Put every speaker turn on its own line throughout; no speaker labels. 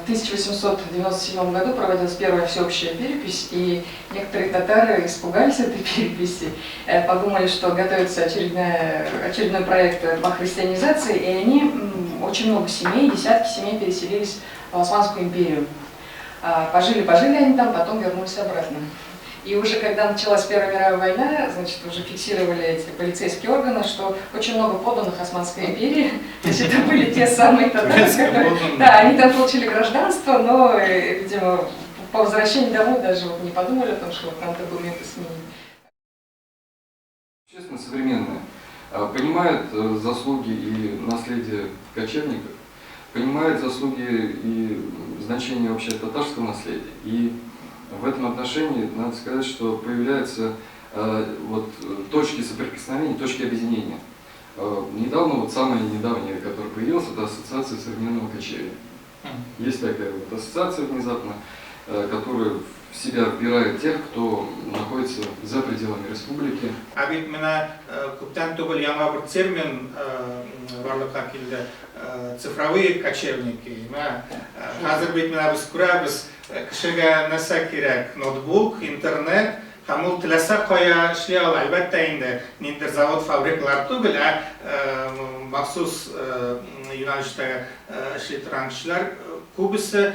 1897 году проводилась первая всеобщая перепись, и некоторые татары испугались этой переписи, подумали, что готовится очередной проект по христианизации, и они, очень много семей, десятки семей переселились в Османскую империю. Пожили они там, потом вернулись обратно. И уже когда началась Первая мировая война, значит, уже фиксировали эти полицейские органы, что очень много подданных Османской империи, то есть это были те самые татары, которые, да, они там получили гражданство, но, видимо, по возвращении домой даже вот не подумали о том, что вот надо документы сменить.
Честно, современные понимают заслуги и наследие кочевников, понимают заслуги и значение вообще татарского наследия. И в этом отношении надо сказать, что появляются точки соприкосновения, точки объединения. Недавно, вот самое недавнее, которое появилось, это ассоциация современного кочевья. Есть такая вот ассоциация внезапно, которая в себя вбирает тех, кто находится за пределами республики.
Абит меня куптан тобыл яңа бер термин барлыкка килде цифровые кочевники. Хәзер бит менә без күрәбез кешегә нәрсә кирәк? Ноутбук, интернет, һәм ул теләсә кая эшли ала. Әлбәттә инде ниндидер завод, фабрикалар түгел, махсус юнәлештә эшли торган кешеләр күбесе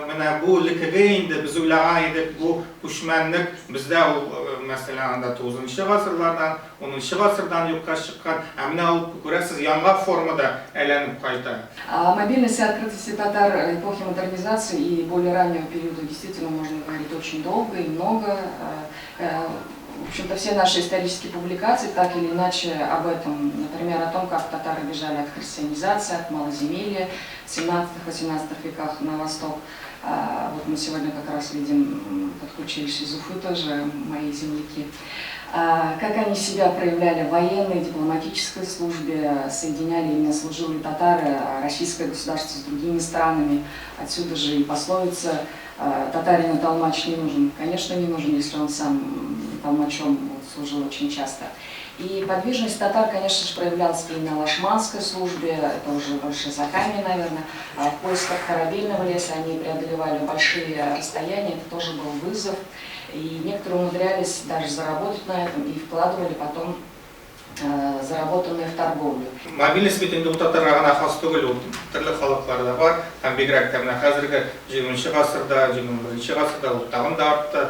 менә бу лекегә инде без уйлаган идек, бу күчмәнлек бездә ул мәсәлән анда 9-нчы гасырлардан, 10-нчы гасырдан юкка чыккан, ә менә ул күрәсез яңа формада әйләнеп кайта.
Мобильность и открытости татар эпохи модернизации и более раннего периода действительно можно говорить очень долго и много. В общем-то, все наши исторические публикации так или иначе об этом, например, о том, как татары бежали от христианизации, от малоземелья в 17-18 веках на восток. Вот мы сегодня как раз видим, подключились из Уфы тоже мои земляки. Как они себя проявляли в военной, дипломатической службе, соединяли именно служилые татары, российское государство с другими странами. Отсюда же и пословица «татарину толмач не нужен». Конечно, не нужен, если он сам толмачом служил очень часто. И подвижность татар, конечно же, проявлялась и на лашманской службе, это уже больше Закамье, наверное. В поисках корабельного леса они преодолевали большие расстояния, это тоже был вызов. И некоторые умудрялись даже заработать на этом и вкладывали потом заработанные в торговлю.
Мобильность бит инде татарга гына хас түгел, ул төрле халыкларда бар. Һәм бигрәк тә менә хәзерге 20-нчы гасырда, 21-нче гасырда ул тагын да артты.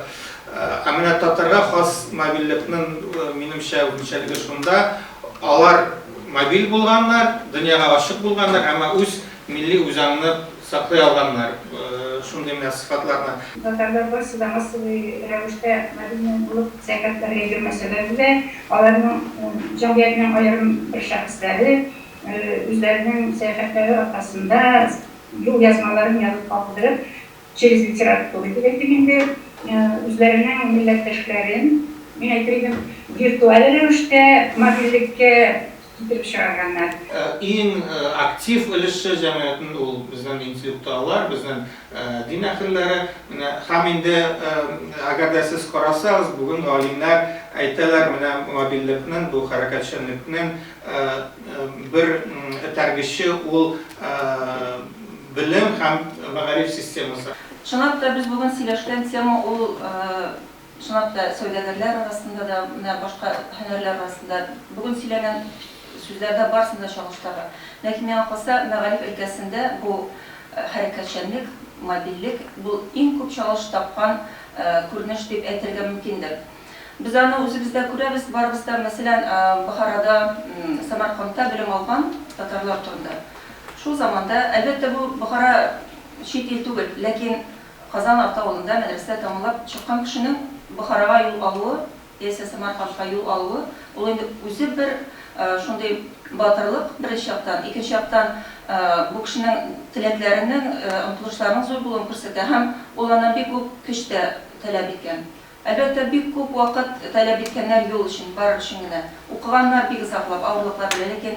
Ә менә татарга хас мобильлекнең минемчә үзенчәлеге шунда, алар мобиль булганнар, дөньяга ачык булганнар, әмма үз милли үзаңны саклый алганнар. Шундый менә сыйфатларны.
Татарлар барысы да массовый рәвештә мобильный булып сәяхәтләргә йөрмәсә сәбәбе, аларның җәмгыятьнең аерым бер шәхесләре үзләренең сәяхәтләре аркасында юл язмаларын язып калдырып, через литературу инде үзләренең милләттәшләрен, мин әйтер идем, виртуаль рәвештә мобильлеккә китереп чыгарганнар.
Иң актив өлеше җәмгыятьнең ул безнең интеллектуаллар, безнең дин әһелләре. Һәм инде әгәр дә сез карасагыз, бүген галимнәр әйтәләр, менә мобильлекнең, бу хәрәкәтчәнлекнең бер этәргече ул белем һәм мәгариф системасы.
Шунап та без бүген сөйләшкән тема ул шунап та сөйләгәннәр арасында да, башка һөнәрләр арасында бүген сөйләгән сүзләрдә барсында чагыштыра. Ләкин миңа калса, мәгариф өлкәсендә бу хәрәкәтчәнлек, мобильлек бу иң күп чагыш тапкан күренеш дип әйтергә мөмкиндер. Без аны үзебездә күрәбез, барыбызда, мәсәлән, Бохарада, Самаркандта белем алган татарлар турында. Шул заманда, әлбәттә, бу Бохара чит ил түгел, ләкин Казан авылында мәдрәсә тәмамлап чыккан кешенең Бохарага юл алуы, яисә Самаркандка юл алуы, ул инде үзе бер шундый батырлык беренче яктан, икенче яктан бу кешенең теләкләренең, омтылышларының зур булуын күрсәтә һәм ул аны бик күп көч тә таләп иткән. Әлбәттә, бик күп вакыт таләп иткәннәр юл өчен, барыр өчен генә. Укыганнар бик озаклап, авырлыклар белән, ләкин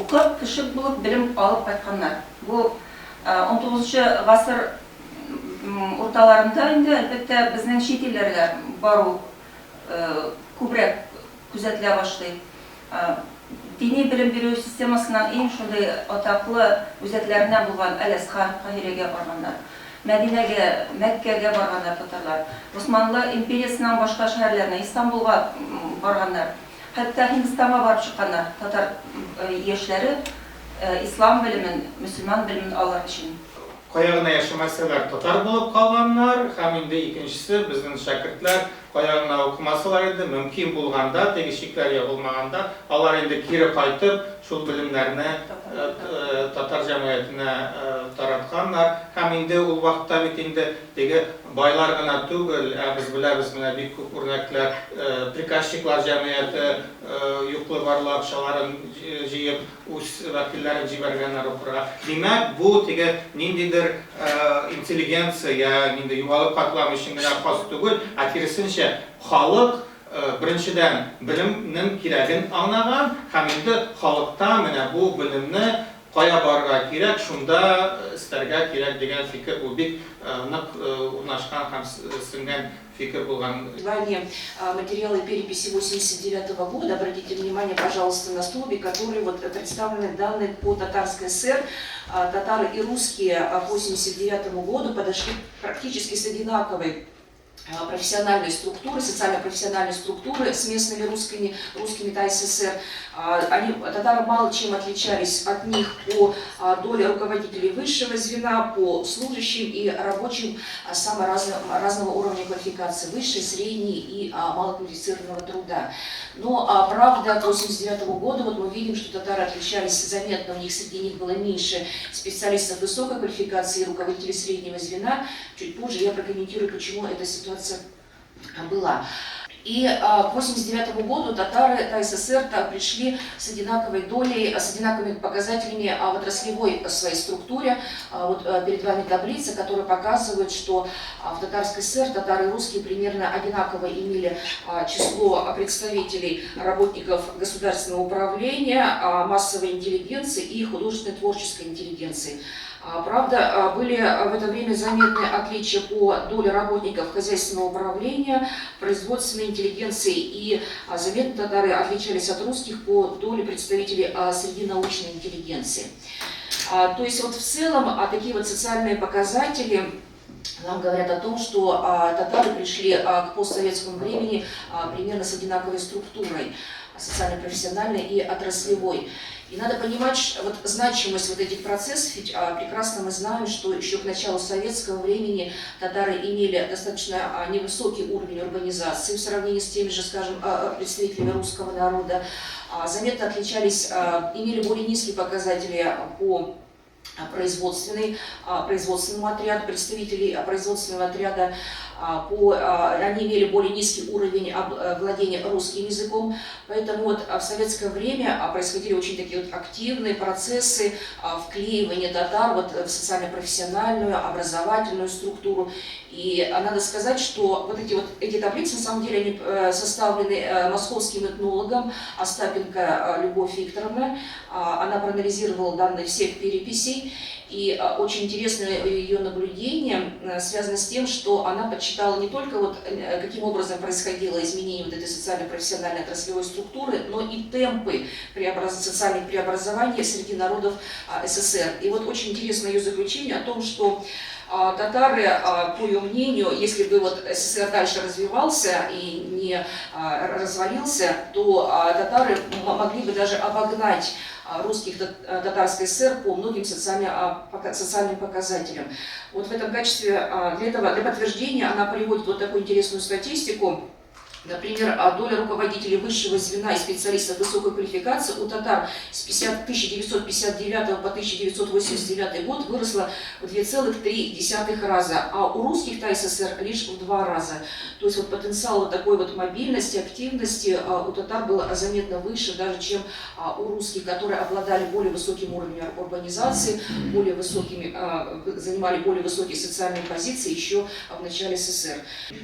укып, кеше булып белем алып кайтканнар. Бу 19-нчы гасыр урталарында инде әлбәттә безнең чит илләргә бару күбрәк күзәтелә башлый. Dini bilim берүү системасының ең шундай атаклы үзәкләреннән булган Әл-Асқар, Каһирәгә барганнар, Мәдинәгә, Мәккәгә барганнар татарлар, Османлы империясының башка шәһәрләренә, Истанбулга барганнар, хәтта Һиндстанга барып чыкканнар татар яшьләре ислам белемен, мөселман белемен алар өчен.
Каягына яшамасалар татар булып калганнар, һәм инде икенчесе безнең шәкертләр каягына укымасалар иде, мөмкин булганда, тегешләр ябылмаганда, алар инде кире кайтып, шул белемнәрне татар җәмгыятенә таратканнар. Һәм инде ул вакытта бит инде теге байлар гына түгел, без беләбез менә бик күп үрнәкләр, приказчиклар җәмгыяте юклы барлы акчаларын җыеп, үз вәкилләрен җибәргәннәр укырга. Димәк, бу теге ниндидер интеллигенция, нинди югалып катлам өчен генә хас түгел, а киресенчә халык беренчедән белемнең кирәген аңлаган, һәм инде халыкта менә бу белемне кая барырга кирәк, шунда истәргә кирәк дигән фикер бу бик нык урнашкан һәм сеңгән фикер булган.
Материалы переписи 1989 года. Обратите внимание, пожалуйста, на столбик, который вот представлены данные по Татарской ССР. Татары и русские к 1989 году подошли практически с одинаковой профессиональной структуры, социально-профессиональной структуры с местными русскими ТССР. Татары мало чем отличались от них по доле руководителей высшего звена, по служащим и рабочим самого разного уровня квалификации, высшей, средней и малоквалифицированного труда. Но правда, к 1989 году вот мы видим, что татары отличались заметно, у них среди них было меньше специалистов высокой квалификации и руководителей среднего звена. Чуть позже я прокомментирую, почему эта ситуация была. И к 1989 году татары ТССР пришли с одинаковой долей, с одинаковыми показателями в отраслевой своей структуре. Вот перед вами таблица, которая показывает, что в Татарской ССР татары и русские примерно одинаково имели число представителей работников государственного управления, массовой интеллигенции и художественной творческой интеллигенции. Правда, были в это время заметны отличия по доле работников хозяйственного управления, производственной интеллигенции, и заметно татары отличались от русских по доле представителей среди научной интеллигенции. То есть вот в целом такие вот социальные показатели нам говорят о том, что татары пришли к постсоветскому времени примерно с одинаковой структурой, социально-профессиональной и отраслевой. И надо понимать вот значимость вот этих процессов, ведь прекрасно мы знаем, что еще к началу советского времени татары имели достаточно невысокий уровень урбанизации в сравнении с теми же, скажем, представителями русского народа, заметно отличались, имели более низкие показатели по производственному отряду, представителей производственного отряда, они имели более низкий уровень владения русским языком, поэтому вот в советское время происходили очень такие вот активные процессы вклеивания татар вот в социально-профессиональную, образовательную структуру. И надо сказать, что вот эти таблицы, на самом деле, они составлены московским этнологом Остапенко Любовь Викторовна. Она проанализировала данные всех переписей. И очень интересное ее наблюдение связано с тем, что она подсчитала не только вот каким образом происходило изменение вот этой социально-профессиональной отраслевой структуры, но и темпы социальных преобразований среди народов СССР. И вот очень интересно ее заключение о том, что татары, по ее мнению, если бы вот СССР дальше развивался и не развалился, то татары могли бы даже обогнать русских Татарской ССР по многим социальным показателям. Вот в этом качестве, для подтверждения она приводит вот такую интересную статистику. Например, доля руководителей высшего звена и специалистов высокой квалификации у татар с 1959 по 1989 год выросла в 2,3 раза, а у русских ТССР лишь в 2 раза. То есть вот потенциал вот такой вот мобильности, активности у татар был заметно выше даже, чем у русских, которые обладали более высоким уровнем урбанизации, занимали более высокие социальные позиции еще в начале СССР.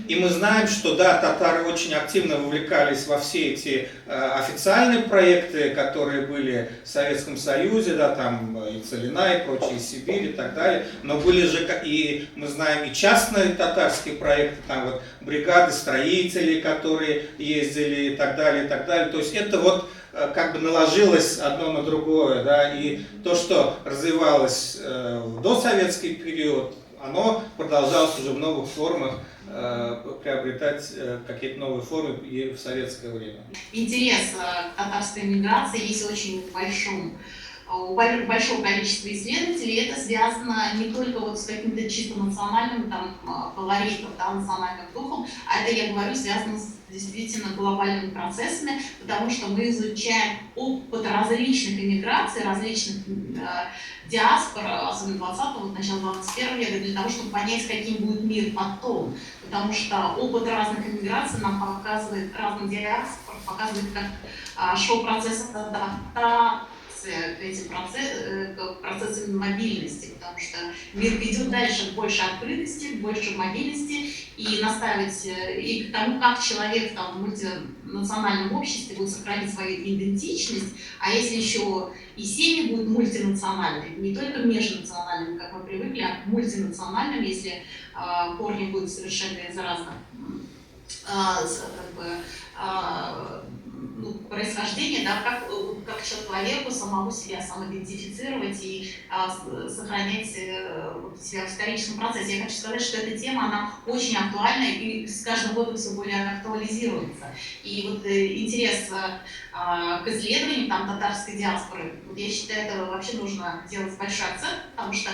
И мы знаем, что да, татары очень активно вовлекались во все эти официальные проекты, которые были в Советском Союзе, да, там и Целина, и прочие, Сибирь и так далее. Но были же, и мы знаем, и частные татарские проекты, там вот бригады строителей, которые ездили и так далее, и так далее. То есть это вот как бы наложилось одно на другое, да, и то, что развивалось в досоветский период, оно продолжалось уже в новых формах приобретать какие-то новые формы и в советское время.
Интерес к татарской миграции есть очень большим. У большого количества исследователей это связано не только вот с каким-то чисто национальным там, колоритом, да, национальным духом, а это, я говорю, связано с действительно глобальными процессами, потому что мы изучаем опыт различных иммиграций, различных диаспор, особенно 20-го, вот, начала 21 века, для того, чтобы понять, каким будет мир потом. Потому что опыт разных иммиграций нам показывает, разных диаспор показывает, как шел процесс адаптации к этим процессам мобильности, потому что мир идет дальше к большей открытости, к большей мобильности и наставить и к тому, как человек там, в мультинациональном обществе будет сохранить свою идентичность, а если еще и семьи будут мультинациональными, не только межнациональными, как мы привыкли, а мультинациональными, если корни будут совершенно из разных происхождения, да, как человеку самому себя самоидентифицировать и сохранять себя в историческом процессе. Я хочу сказать, что эта тема, она очень актуальна и с каждым годом все более актуализируется. И вот интерес к исследованию там, татарской диаспоры, вот я считаю, это вообще нужно делать большой акцент, потому что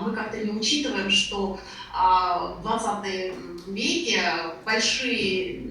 мы как-то не учитываем, что в 20 веке большие,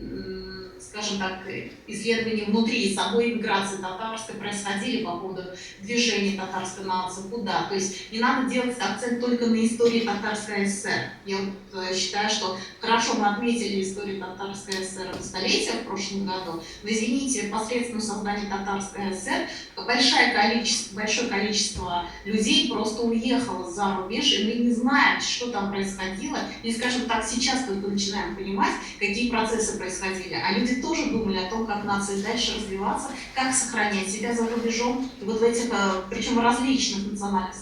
скажем так, исследования внутри самой миграции татарской происходили по поводу движения татарской нации, куда. То есть не надо делать акцент только на истории татарской ССР. Я вот считаю, что хорошо мы отметили историю татарской ССР столетия в прошлом году, но извините, посредством создания татарской ССР большое количество людей просто уехало за рубеж, и мы не знаем, что там происходило. И, скажем так, сейчас только начинаем понимать, какие процессы происходили. А люди тоже думали о том, как нации дальше развиваться, как сохранять себя за рубежом. И вот в этих, причем различных национальных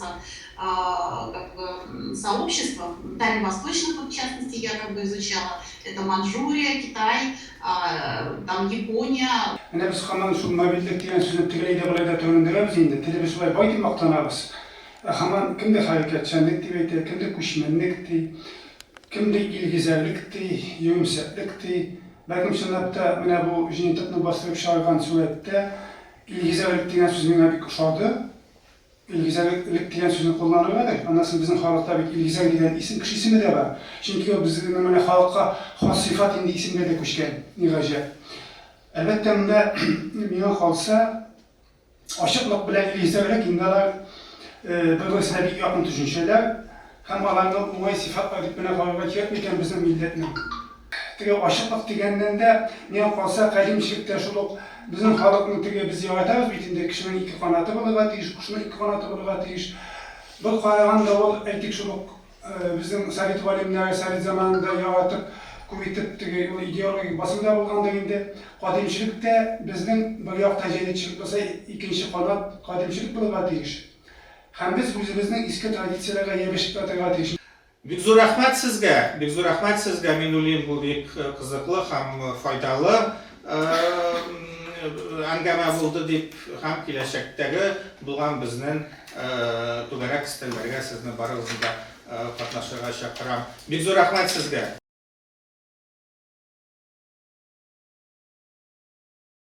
сообществах, дальневосточных, в частности, я как бы изучала, это Манчжурия, Китай, там Япония.
Ana biz hamon shu mobillik degan so'zni tiglayda bo'ladi to'rindiramiz endi tilimiz shulay boyitib maqtanamiz. Hamon kimda harakatchanlik deb aytadi, kimda ko'chmanlik deydi, kimda ilgizarlik deydi, yumsaqlik deydi. Balkim shunday mana bu jinoyatni bostirib chiqargan suratda ilgizarlik degan so'z menga bir o'xshadi. İlgizarlik degan so'zni qo'llaniladi. Ondan so'ng bizning xalqda bir ilgizar degan ism kishi ismi de bor. Chunki bizning mana xalqqa xos sifat endi ismlarga ko'chgan. Nigaja. Albatta bunda menga qolsa ochiqlik bilan ilgizarlik indalar bir-birisiga bir yaqin tushunchalar ham ularni umumiy sifatlar deb buni qarorga kelgan bizning millatning. Ochiqlik deganda menga qolsa qadimchilikda shuloq bizning xalqning tigi biz yaratamiz bitinde kishining ikki qanoti bo'lishi tegish, qushning ikki qanoti bo'lishi tegish. Bir qaraganda ol aytik shuloq bizning Sovet olimlari Sovet zamonida yaratib ko'paytib ideologik bosimda bo'lganligida qadimchilikda bizning bir yoq tajribachilik bo'lsa, ikkinchi qanot qadimchilik bo'lishi tegish. Ham biz o'zimizning eski traditsiyalarga erishib o'tirish.
Бекзур рахмат sizga. Men o'ylayman bu bek qiziqli ham foydali angama bo'ldi deb ham kelajakdagi bo'lgan bizning to'garak istallarga sizni barig'ingizda qatnashishga chaqiraman. Bekzor rahmat sizga.